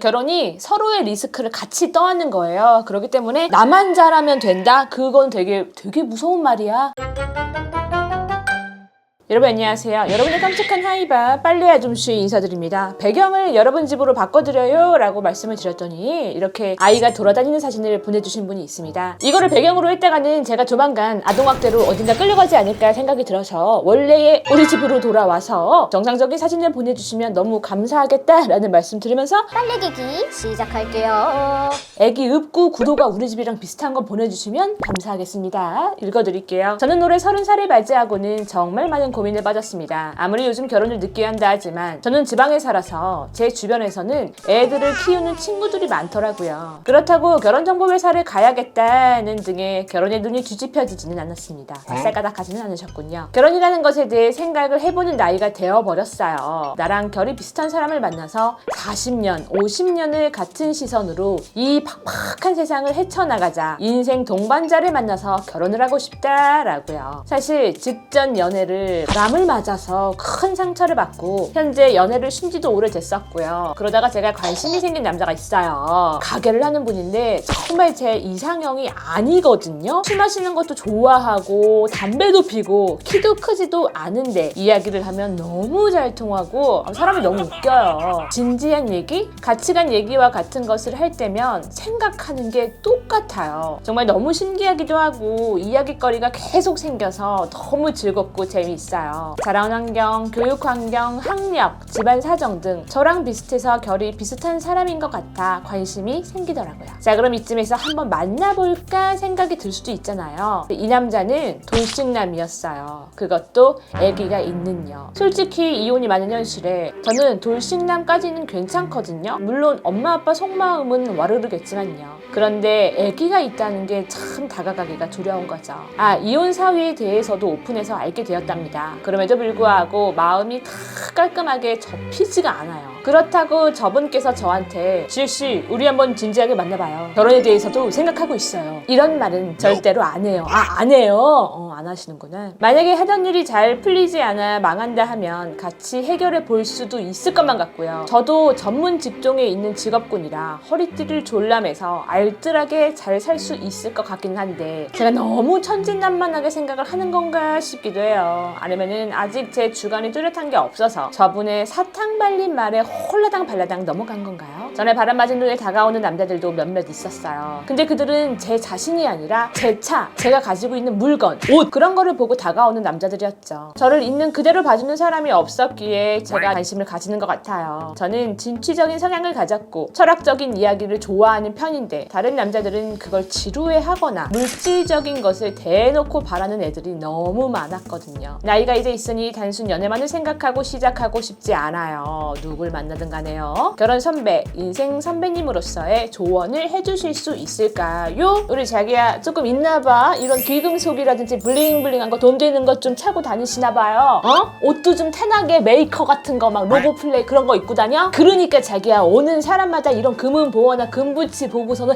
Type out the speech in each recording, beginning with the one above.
결혼이 서로의 리스크를 같이 떠안는 거예요. 그렇기 때문에 나만 잘하면 된다? 그건 되게 무서운 말이야. 여러분 안녕하세요. 여러분의 깜찍한 하이바 빨래 아줌씨 인사드립니다. 배경을 여러분 집으로 바꿔드려요 라고 말씀을 드렸더니 이렇게 아이가 돌아다니는 사진을 보내주신 분이 있습니다. 이거를 배경으로 했다가는 제가 조만간 아동학대로 어딘가 끌려가지 않을까 생각이 들어서 원래의 우리 집으로 돌아와서 정상적인 사진을 보내주시면 너무 감사하겠다라는 말씀 드리면서 빨래기기 시작할게요. 애기 읍구 구도가 우리 집이랑 비슷한 거 보내주시면 감사하겠습니다. 읽어드릴게요. 저는 올해 30살을 맞이하고는 정말 많은 고민에 빠졌습니다. 아무리 요즘 결혼을 늦게 한다 하지만 저는 지방에 살아서 제 주변에서는 애들을 키우는 친구들이 많더라고요. 그렇다고 결혼정보회사를 가야겠다는 등의 결혼에 눈이 뒤집혀지지는 않았습니다. 발살가닥하지는 않으셨군요. 결혼이라는 것에 대해 생각을 해보는 나이가 되어버렸어요. 나랑 결이 비슷한 사람을 만나서 40년, 50년을 같은 시선으로 이 팍팍한 세상을 헤쳐나가자 인생 동반자를 만나서 결혼을 하고 싶다라고요. 사실 직전 연애를 바람을 맞아서 큰 상처를 받고 현재 연애를 쉰 지도 오래됐었고요. 그러다가 제가 관심이 생긴 남자가 있어요. 가게를 하는 분인데 정말 제 이상형이 아니거든요. 술 마시는 것도 좋아하고 담배도 피고 키도 크지도 않은데 이야기를 하면 너무 잘 통하고 사람이 너무 웃겨요. 진지한 얘기? 가치관 얘기와 같은 것을 할 때면 생각하는 게 똑같아요. 정말 너무 신기하기도 하고 이야기거리가 계속 생겨서 너무 즐겁고 재미있어요. 자라온 환경, 교육 환경, 학력, 집안 사정 등 저랑 비슷해서 결이 비슷한 사람인 것 같아 관심이 생기더라고요. 자, 그럼 이쯤에서 한번 만나볼까 생각이 들 수도 있잖아요. 이 남자는 돌싱남이었어요. 그것도 아기가 있는요. 솔직히 이혼이 많은 현실에 저는 돌싱남까지는 괜찮거든요. 물론 엄마 아빠 속마음은 와르르겠지만요. 그런데 아기가 있다는 게 참 다가가기가 두려운 거죠. 이혼 사유에 대해서도 오픈해서 알게 되었답니다. 그럼에도 불구하고 마음이 다 깔끔하게 접히지가 않아요. 그렇다고 저분께서 저한테 지우씨 우리 한번 진지하게 만나봐요. 결혼에 대해서도 생각하고 있어요. 이런 말은 절대로 안 해요. 안 해요? 안 하시는구나. 만약에 하던 일이 잘 풀리지 않아 망한다 하면 같이 해결해 볼 수도 있을 것만 같고요. 저도 전문 직종에 있는 직업군이라 허리띠를 졸라매서 알뜰하게 잘 살 수 있을 것 같긴 한데 제가 너무 천진난만하게 생각을 하는 건가 싶기도 해요. 아니면은 아직 제 주관이 뚜렷한 게 없어서 저분의 사탕 발린 말에 홀라당 발라당 넘어간 건가요? 전에 바람맞은 눈에 다가오는 남자들도 몇몇 있었어요. 근데 그들은 제 자신이 아니라 제 차, 제가 가지고 있는 물건, 옷 그런 거를 보고 다가오는 남자들이었죠. 저를 있는 그대로 봐주는 사람이 없었기에 제가 관심을 가지는 것 같아요. 저는 진취적인 성향을 가졌고 철학적인 이야기를 좋아하는 편인데 다른 남자들은 그걸 지루해하거나 물질적인 것을 대놓고 바라는 애들이 너무 많았거든요. 나이가 이제 있으니 단순 연애만을 생각하고 시작하고 싶지 않아요. 누굴 만나든 간에요. 결혼 선배, 인생 선배님으로서의 조언을 해주실 수 있을까요? 우리 자기야 조금 있나봐. 이런 귀금속이라든지 블링블링한 거 돈 되는 것 좀 차고 다니시나봐요. 옷도 좀 탄하게 메이커 같은 거 막 로고 플레이 그런 거 입고 다녀? 그러니까 자기야 오는 사람마다 이런 금은 보어나 금붙이 보고서는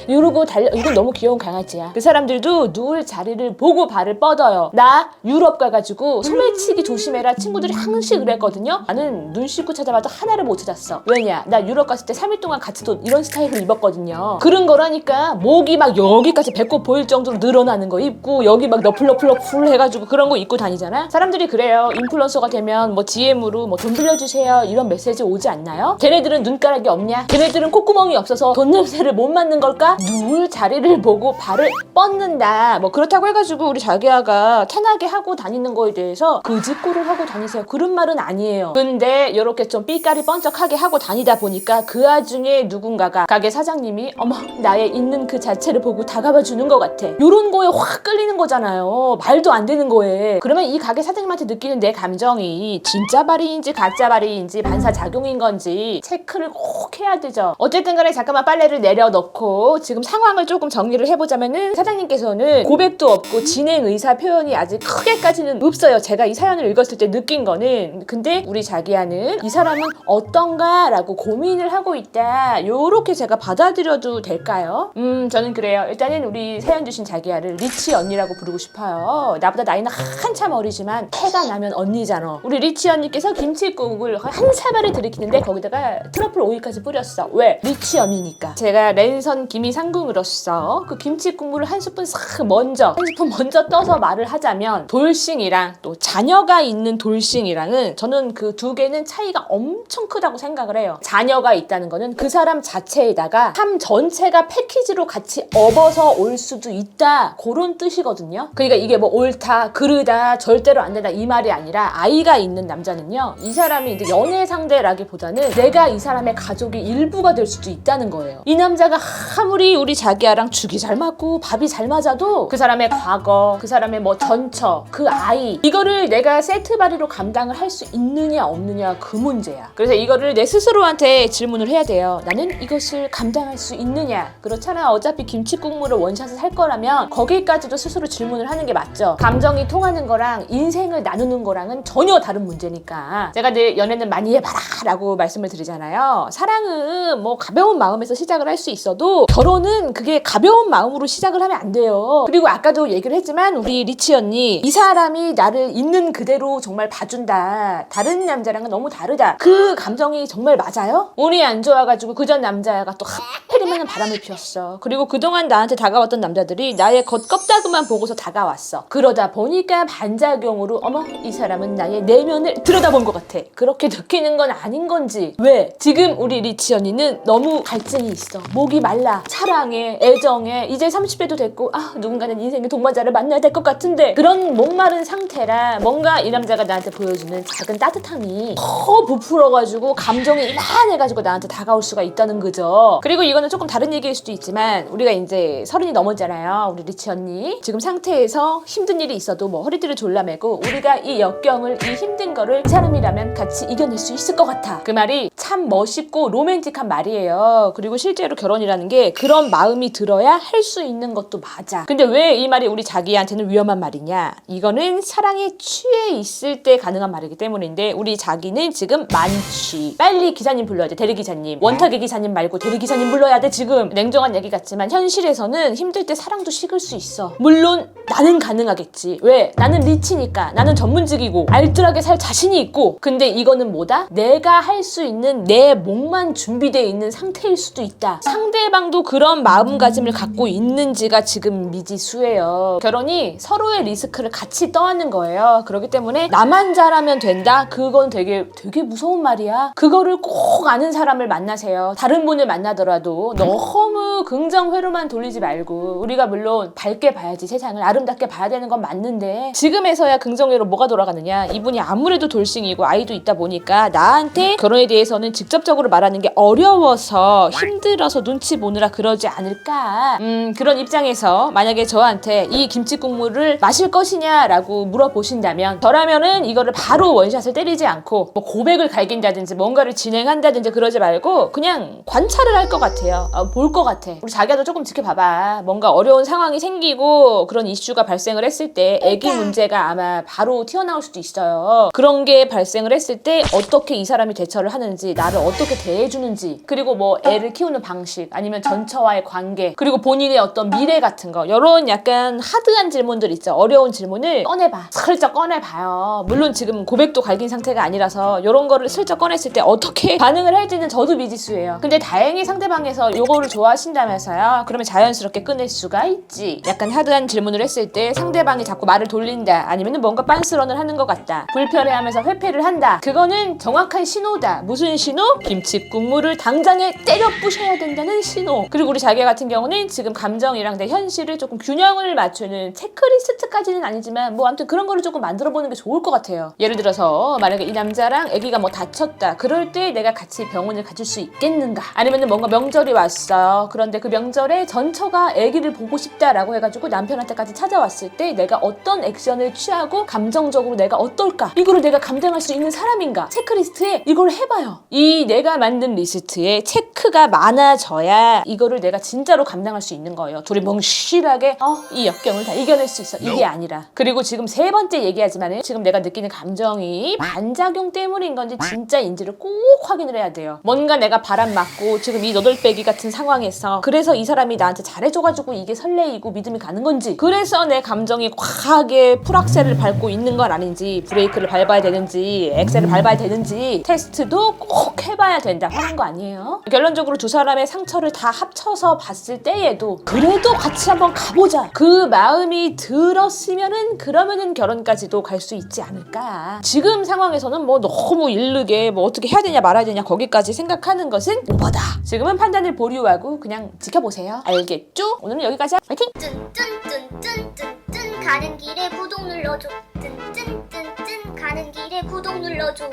이러고 달려. 이건 너무 귀여운 강아지야. 그 사람들도 누울 자리를 보고 발을 뻗어요. 나 유럽 가가지고 소매치기 조심해라 친구들이 항상 그랬거든요. 나는 눈 씻고 찾아봐도 하나를 못 찾았어. 왜냐? 나 유럽 갔을 때 3일 동안 같이 또 이런 스타일을 입었거든요. 그런 거라니까 목이 막 여기까지 배꼽 보일 정도로 늘어나는 거 입고 여기 막 너플러플러 풀 해가지고 그런 거 입고 다니잖아. 사람들이 그래요. 인플루언서가 되면 뭐 DM으로 뭐 돈 빌려주세요 이런 메시지 오지 않나요? 걔네들은 눈가락이 없냐? 걔네들은 콧구멍이 없어서 돈 냄새를 못 맡는 걸까? 누울 자리를 보고 발을 뻗는다. 뭐 그렇다고 해가지고 우리 자기야가 탄하게 하고 다니는 거에 대해서 그짓고를 하고 다니세요. 그런 말은 아니에요. 근데 이렇게 좀 삐까리 번쩍하게 하고 다니다 보니까 그 와중에 누군가가 가게 사장님이 어머 나의 있는 그 자체를 보고 다가봐 주는 것 같아. 이런 거에 확 끌리는 거잖아요. 말도 안 되는 거에. 그러면 이 가게 사장님한테 느끼는 내 감정이 진짜 발이인지 가짜 발이인지 반사작용인 건지 체크를 꼭 해야 되죠. 어쨌든 간에 잠깐만 빨래를 내려놓고 지금 상황을 조금 정리를 해보자면은 사장님께서는 고백도 없고 진행 의사 표현이 아직 크게까지는 없어요. 제가 이 사연을 읽었을 때 느낀 거는. 근데 우리 자기야는 이 사람은 어떤가 라고 고민을 하고 하고 있다. 요렇게 제가 받아들여도 될까요? 저는 그래요. 일단은 우리 사연 주신 자기야를 리치 언니라고 부르고 싶어요. 나보다 나이는 한참 어리지만 태가 나면 언니잖아. 우리 리치 언니께서 김치국을 한 사발을 들이키는데 거기다가 트러플 오일까지 뿌렸어. 왜? 리치 언니니까. 제가 랜선 김이 상궁으로서 그 김치 국물을 한 스푼 먼저 떠서 말을 하자면 돌싱이랑 또 자녀가 있는 돌싱이랑은 저는 그 두 개는 차이가 엄청 크다고 생각을 해요. 자녀가 있다는 거는 그 사람 자체에다가 삶 전체가 패키지로 같이 업어서 올 수도 있다, 그런 뜻이거든요. 그러니까 이게 뭐 옳다, 그르다, 절대로 안 된다 이 말이 아니라, 아이가 있는 남자는요, 이 사람이 이제 연애 상대라기보다는 내가 이 사람의 가족의 일부가 될 수도 있다는 거예요. 이 남자가 아무리 우리 자기야랑 죽이 잘 맞고 밥이 잘 맞아도 그 사람의 과거, 그 사람의 뭐 전처, 그 아이, 이거를 내가 세트바리로 감당을 할 수 있느냐 없느냐, 그 문제야. 그래서 이거를 내 스스로한테 질문을 해야 돼요. 나는 이것을 감당할 수 있느냐? 그렇잖아. 어차피 김치 국물을 원샷을 할 거라면 거기까지도 스스로 질문을 하는 게 맞죠. 감정이 통하는 거랑 인생을 나누는 거랑은 전혀 다른 문제니까. 제가 늘 연애는 많이 해봐라 라고 말씀을 드리잖아요. 사랑은 뭐 가벼운 마음에서 시작을 할 수 있어도 결혼은 그게 가벼운 마음으로 시작을 하면 안 돼요. 그리고 아까도 얘기를 했지만 우리 리치 언니, 이 사람이 나를 있는 그대로 정말 봐준다, 다른 남자랑은 너무 다르다, 그 감정이 정말 맞아요? 운이 안 좋아가지고 그 전 남자가 또 하필이면 바람을 피웠어. 그리고 그동안 나한테 다가왔던 남자들이 나의 겉껍다그만 보고서 다가왔어. 그러다 보니까 반작용으로 어머, 이 사람은 나의 내면을 들여다본 것 같아, 그렇게 느끼는 건 아닌 건지. 왜? 지금 우리 리치 언니는 너무 갈증이 있어. 목이 말라. 사랑에, 애정에, 이제 30대도 됐고 누군가는 인생의 동반자를 만나야 될 것 같은데, 그런 목마른 상태라 뭔가 이 남자가 나한테 보여주는 작은 따뜻함이 더 부풀어가지고 감정이 이만해가지고 나한테 다가올 수가 있다는 거죠. 그리고 이거는 조금 다른 얘기일 수도 있지만, 우리가 이제 30이 넘었잖아요. 우리 리치 언니 지금 상태에서 힘든 일이 있어도 뭐 허리띠를 졸라매고 우리가 이 역경을, 이 힘든 거를 이 사람이라면 같이 이겨낼 수 있을 것 같아. 그 말이 참 멋있고 로맨틱한 말이에요. 그리고 실제로 결혼이라는 게 그런 마음이 들어야 할 수 있는 것도 맞아. 근데 왜 이 말이 우리 자기한테는 위험한 말이냐? 이거는 사랑에 취해 있을 때 가능한 말이기 때문인데, 우리 자기는 지금 만취. 빨리 기사님 불러야 돼. 대리기사님. 원탁의 기사님 말고 대리기사님 불러야 돼. 지금 냉정한 얘기 같지만 현실에서는 힘들 때 사랑도 식을 수 있어. 물론 나는 가능하겠지. 왜? 나는 리치니까. 나는 전문직이고 알뜰하게 살 자신이 있고. 근데 이거는 뭐다? 내가 할 수 있는 내 몸만 준비되어 있는 상태일 수도 있다. 상대방도 그런 마음가짐을 갖고 있는지가 지금 미지수예요. 결혼이 서로의 리스크를 같이 떠안는 거예요. 그렇기 때문에 나만 잘하면 된다? 그건 되게 무서운 말이야. 그거를 꼭 아는 사람을 만나세요. 다른 분을 만나더라도 너무 긍정회로만 돌리지 말고, 우리가 물론 밝게 봐야지, 세상을 아름답게 봐야 되는 건 맞는데, 지금에서야 긍정회로 뭐가 돌아가느냐? 이분이 아무래도 돌싱이고 아이도 있다 보니까 나한테 결혼에 대해서는 직접적으로 말하는 게 어려워서 힘들어서 눈치 보느라 그러지 않을까? 그런 입장에서 만약에 저한테 이 김치 국물을 마실 것이냐라고 물어보신다면, 저라면은 이거를 바로 원샷을 때리지 않고 뭐 고백을 갈긴다든지 뭔가를 진행한다든지 그러지 말고 그냥 관찰을 할 것 같아요. 볼 것 같아. 우리 자기야도 조금 지켜봐봐. 뭔가 어려운 상황이 생기고 그런 이슈가 발생을 했을 때 애기 문제가 아마 바로 튀어나올 수도 있어요. 그런 게 발생을 했을 때 어떻게 이 사람이 대처를 하는지, 나를 어떻게 대해주는지, 그리고 뭐 애를 키우는 방식, 아니면 전처와의 관계, 그리고 본인의 어떤 미래 같은 거, 이런 약간 하드한 질문들 있죠. 어려운 질문을 꺼내봐. 슬쩍 꺼내봐요. 물론 지금 고백도 갈긴 상태가 아니라서 이런 거를 슬쩍 꺼냈을 때 어떻게 반응을 할지는 저도 미지수예요. 근데 다행히 상대방에서 요거를 좋아하신다면서요. 그러면 자연스럽게 끊을 수가 있지. 약간 하드한 질문을 했을 때 상대방이 자꾸 말을 돌린다, 아니면 뭔가 빤스런을 하는 것 같다, 불편해하면서 회피를 한다, 그거는 정확한 신호다. 무슨 신호? 김치 국물을 당장에 때려 부셔야 된다는 신호. 그리고 우리 자기 같은 경우는 지금 감정이랑 내 현실을 조금 균형을 맞추는, 체크리스트까지는 아니지만 뭐 아무튼 그런 거를 조금 만들어보는 게 좋을 것 같아요. 예를 들어서 만약에 이 남자랑 아기가 뭐 다쳤다, 그럴 때 내가 같이 병원을 가줄 수 있겠는가? 아니면 뭔가 명절이 왔어요. 그런데 그 명절에 전처가 아기를 보고 싶다라고 해가지고 남편한테까지 찾아왔을 때 내가 어떤 액션을 취하고 감정적으로 내가 어떨까? 이거를 내가 감당할 수 있는 사람인가? 체크리스트에 이걸 해봐요. 이 내가 만든 리스트에 체크가 많아져야 이거를 내가 진짜로 감당할 수 있는 거예요. 둘이 멍실하게 이 역경을 다 이겨낼 수 있어, 이게 아니라. 그리고 지금 세 번째 얘기하지만 지금 내가 느끼는 감정이 반작용 때문인 건지 진짜인지를 꼭 확인을 해야 돼요. 뭔가 내가 바람 맞고 지금 이 너덜빼기 같은 상황에서 그래서 이 사람이 나한테 잘해줘가지고 이게 설레이고 믿음이 가는 건지, 그래서 내 감정이 과하게 풀악셀을 밟고 있는 건 아닌지, 브레이크를 밟아야 되는지 엑셀을 밟아야 되는지 테스트도 꼭 해봐야 된다 하는 거 아니에요? 결론적으로 두 사람의 상처를 다 합쳐서 봤을 때에도 그래도 같이 한번 가보자, 그 마음이 들었으면은 그러면은 결혼까지도 갈 수 있지 않을까. 지금 상황에서는 뭐 너무 일르게 뭐 어떻게 해야 되냐 말아야 되냐 거기까지 생각하는 것은 오버다. 지금은 판단을 보류하고 그냥 지켜보세요. 알겠죠? 오늘은 여기까지. 화이팅! 뚠뚠뚠뚠뚠뚠 가는 길에 구독 눌러줘. 뚠뚠뚠뚠 가는 길에 구독 눌러줘.